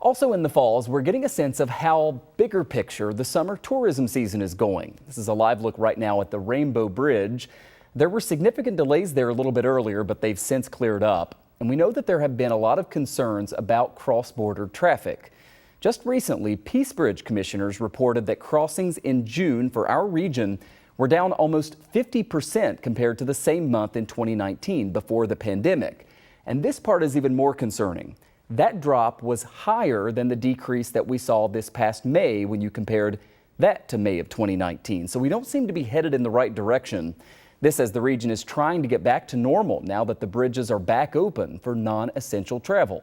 Also in the Falls, we're getting a sense of how bigger picture the summer tourism season is going. This is a live look right now at the Rainbow Bridge. There were significant delays there a little bit earlier, but they've since cleared up. And we know that there have been a lot of concerns about cross-border traffic. Just recently, Peace Bridge commissioners reported that crossings in June for our region were down almost 50% compared to the same month in 2019 before the pandemic. And this part is even more concerning. That drop was higher than the decrease that we saw this past May when you compared that to May of 2019. So we don't seem to be headed in the right direction. This as the region is trying to get back to normal now that the bridges are back open for non-essential travel.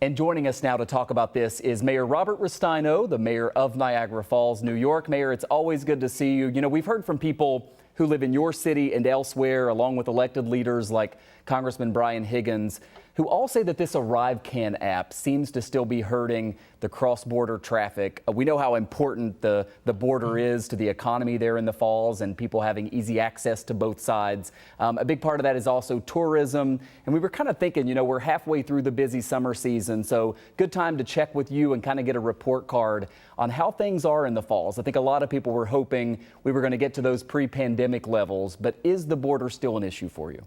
And joining us now to talk about this is Mayor Robert Restaino, the mayor of Niagara Falls, New York. Mayor, it's always good to see you. You know, we've heard from people who live in your city and elsewhere, along with elected leaders like Congressman Brian Higgins, who all say that this Arrive Can app seems to still be hurting the cross-border traffic. We know how important the border is to the economy there in the Falls and people having easy access to both sides. A big part of that is also tourism. And we were kind of thinking, you know, we're halfway through the busy summer season, so good time to check with you and kind of get a report card on how things are in the Falls. I think a lot of people were hoping we were going to get to those pre-pandemic levels, but is the border still an issue for you?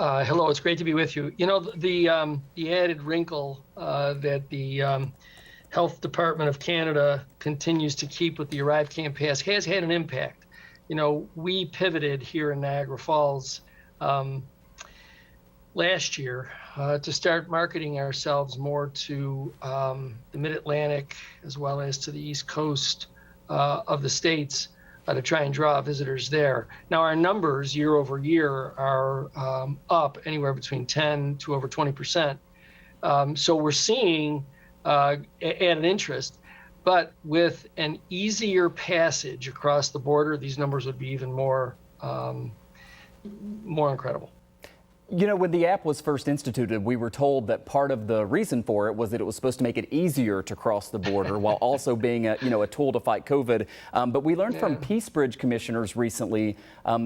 Hello, it's great to be with you. You know, the added wrinkle that the Health Department of Canada continues to keep with the Arrive Can Pass has had an impact. You know, we pivoted here in Niagara Falls last year to start marketing ourselves more to the Mid-Atlantic as well as to the East Coast of the states to try and draw visitors there. Now our numbers year over year are up anywhere between 10 to over 20%. So we're seeing added interest, but with an easier passage across the border, these numbers would be even more incredible. You know, when the app was first instituted, we were told that part of the reason for it was that it was supposed to make it easier to cross the border while also being a tool to fight COVID. But we learned from Peace Bridge commissioners recently,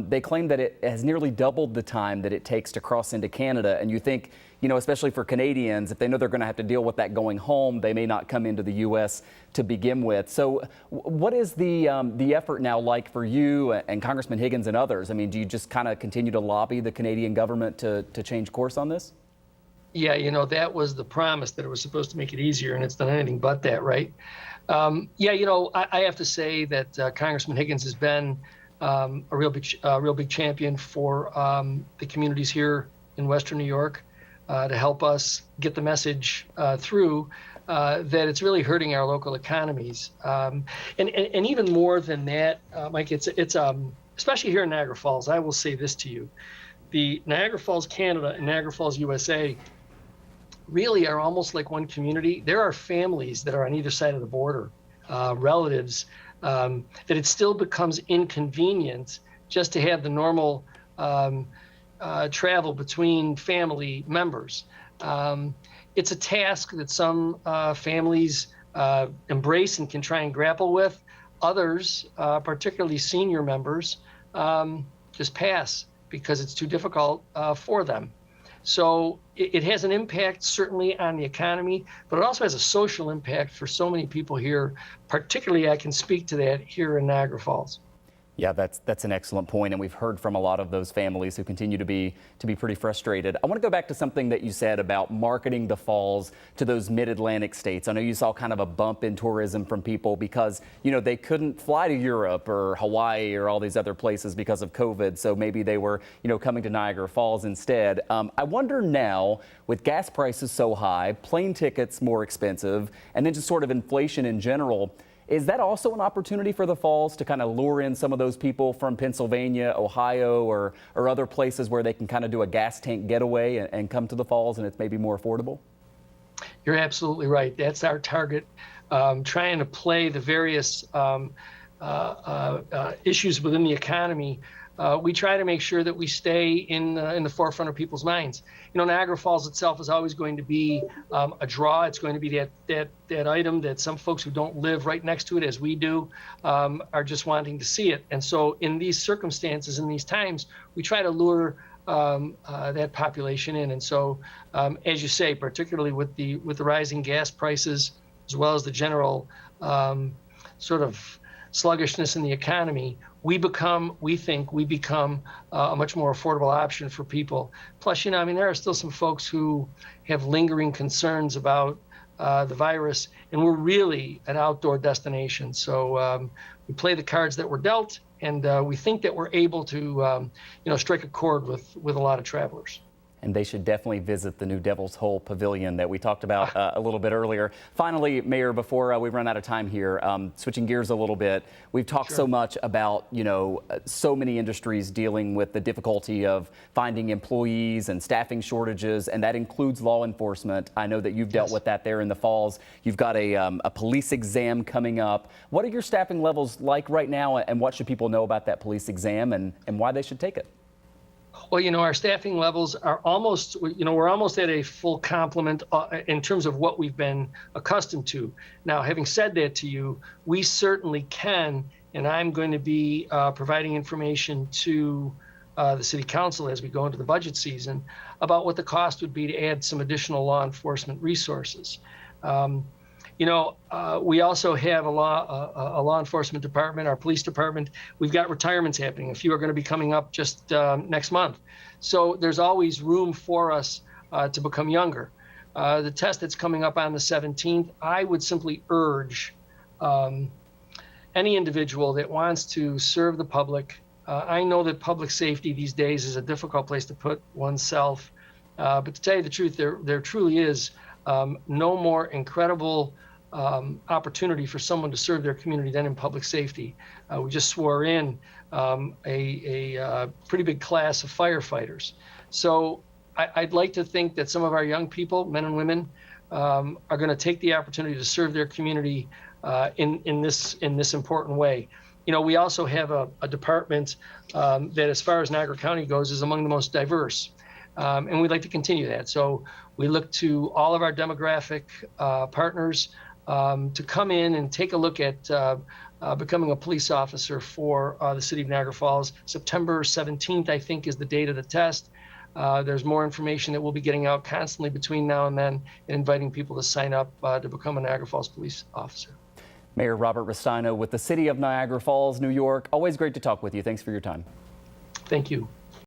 they claim that it has nearly doubled the time that it takes to cross into Canada. And you think, you know, especially for Canadians, if they know they're going to have to deal with that going home, they may not come into the U.S. to begin with. So what is the effort now like for you and Congressman Higgins and others? I mean, do you just kind of continue to lobby the Canadian government to change course on this? Yeah, you know, that was the promise, that it was supposed to make it easier, and it's done anything but that, right? Yeah, you know, I have to say that Congressman Higgins has been a real big champion for the communities here in Western New York. To help us get the message through that it's really hurting our local economies. And even more than that, Mike, it's especially here in Niagara Falls, I will say this to you. The Niagara Falls, Canada and Niagara Falls, USA really are almost like one community. There are families that are on either side of the border, relatives, that it still becomes inconvenient just to have the normal travel between family members. It's a task that some families embrace and can try and grapple with. Others, particularly senior members, just pass because it's too difficult for them. So it has an impact certainly on the economy, but it also has a social impact for so many people here. Particularly, I can speak to that here in Niagara Falls. Yeah, that's an excellent point, and we've heard from a lot of those families who continue to be pretty frustrated. I want to go back to something that you said about marketing the Falls to those mid-Atlantic states. I know you saw kind of a bump in tourism from people because, you know, they couldn't fly to Europe or Hawaii or all these other places because of COVID, so maybe they were, you know, coming to Niagara Falls instead. I wonder now, with gas prices so high, plane tickets more expensive, and then just sort of inflation in general, is that also an opportunity for the Falls to kind of lure in some of those people from Pennsylvania, Ohio, or other places where they can kind of do a gas tank getaway and come to the Falls and it's maybe more affordable? You're absolutely right. That's our target, trying to play the various issues within the economy. We try to make sure that we stay in the forefront of people's minds. You know, Niagara Falls itself is always going to be a draw. It's going to be that item that some folks who don't live right next to it, as we do, are just wanting to see it. And so in these circumstances, in these times, we try to lure that population in. And so, as you say, particularly with the rising gas prices, as well as the general sort of sluggishness in the economy, we think we become a much more affordable option for people. Plus, I mean, there are still some folks who have lingering concerns about the virus, and we're really an outdoor destination. So we play the cards that we're dealt, and we think that we're able to, strike a chord with a lot of travelers. And they should definitely visit the new Devil's Hole Pavilion that we talked about a little bit earlier. Finally, Mayor, before we run out of time here, switching gears a little bit, we've talked so much about, so many industries dealing with the difficulty of finding employees and staffing shortages, and that includes law enforcement. I know that you've dealt with that there in the Falls. You've got a police exam coming up. What are your staffing levels like right now, and what should people know about that police exam and why they should take it? Well, our staffing levels are almost, we're almost at a full complement in terms of what we've been accustomed to. Now, having said that to you, we certainly can, and I'm going to be providing information to the City Council as we go into the budget season about what the cost would be to add some additional law enforcement resources. We also have a law enforcement department, our police department. We've got retirements happening. A few are going to be coming up just next month. So there's always room for us to become younger. The test that's coming up on the 17th, I would simply urge any individual that wants to serve the public. I know that public safety these days is a difficult place to put oneself. But to tell you the truth, there truly is no more incredible opportunity for someone to serve their community than in public safety. We just swore in a pretty big class of firefighters. So I'd like to think that some of our young people, men and women, are going to take the opportunity to serve their community in this important way. We also have a department that, as far as Niagara County goes, is among the most diverse. And we'd like to continue that. So we look to all of our demographic partners to come in and take a look at becoming a police officer for the city of Niagara Falls. September 17th, I think, is the date of the test. There's more information that we'll be getting out constantly between now and then, and inviting people to sign up to become a Niagara Falls police officer. Mayor Robert Restaino with the city of Niagara Falls, New York. Always great to talk with you. Thanks for your time. Thank you.